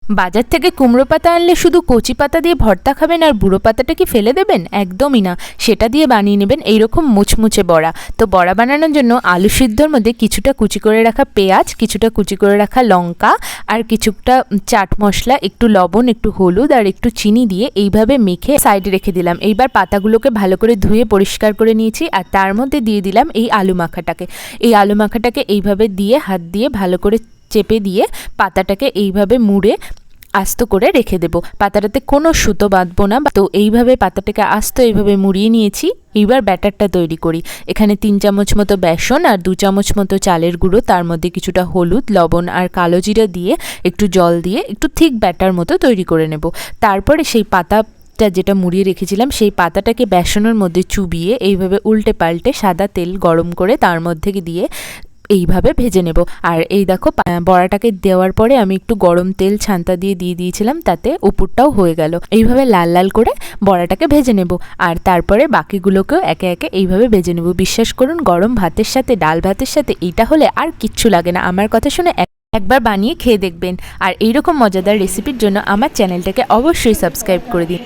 বাজার থেকে কুমড়ো পাতা আনলে শুধু কচি পাতা দিয়ে ভর্তা খাবেন আর বুড়ো পাতাটা কি ফেলে দেবেন? একদমই না। সেটা দিয়ে বানিয়ে নেবেন এইরকম মুচমুচে বড়া। তো বড়া বানানোর জন্য আলু সিদ্ধর মধ্যে কিছুটা কুচি করে রাখা পেঁয়াজ, কিছুটা কুচি করে রাখা লঙ্কা আর কিছুটা চাট মশলা, একটু লবণ, একটু হলুদ আর একটু চিনি দিয়ে এইভাবে মেখে সাইডে রেখে দিলাম। এইবার পাতাগুলোকে ভালো করে ধুয়ে পরিষ্কার করে নিয়েছি আর তার মধ্যে দিয়ে দিলাম এই আলু মাখাটাকে। এই আলু মাখাটাকে এইভাবে দিয়ে হাত দিয়ে ভালো করে চেপে দিয়ে পাতাটাকে এইভাবে মুড়ে আস্ত করে রেখে দেব। পাতাটাতে কোনো সুতো বাঁধবো না। তো এইভাবে পাতাটাকে আস্ত এইভাবে মুড়িয়ে নিয়েছি। এইবার ব্যাটারটা তৈরি করি। এখানে 3 চামচ মতো বেসন আর 2 চামচ মতো চালের গুঁড়ো, তার মধ্যে কিছুটা হলুদ, লবণ আর কালো জিরা দিয়ে একটু জল দিয়ে একটু থিক ব্যাটার মতো তৈরি করে নেব। তারপরে সেই পাতা যেটা মুড়িয়ে রেখেছিলাম সেই পাতাটাকে বেসনের মধ্যে চুবিয়ে এইভাবে উল্টে পাল্টে সাদা তেল গরম করে তার মধ্যে দিয়ে এইভাবে ভেজে নেব। আর এই দেখো বড়াটাকে দেওয়ার পরে আমি একটু গরম তেল ছান্তা দিয়ে দিয়েছিলাম, তাতে উপরটাও হয়ে গেল। এইভাবে লাল লাল করে বড়াটাকে ভেজে নেব আর তারপরে বাকিগুলোকেও একে একে এইভাবে ভেজে নেব। বিশ্বাস করুন, গরম ভাতের সাথে, ডাল ভাতের সাথে এইটা হলে আর কিচ্ছু লাগে না। আমার কথা শুনে একবার বানিয়ে খেয়ে দেখবেন। আর এইরকম মজাদার রেসিপির জন্য আমার চ্যানেলটাকে অবশ্যই সাবস্ক্রাইব করে দিন।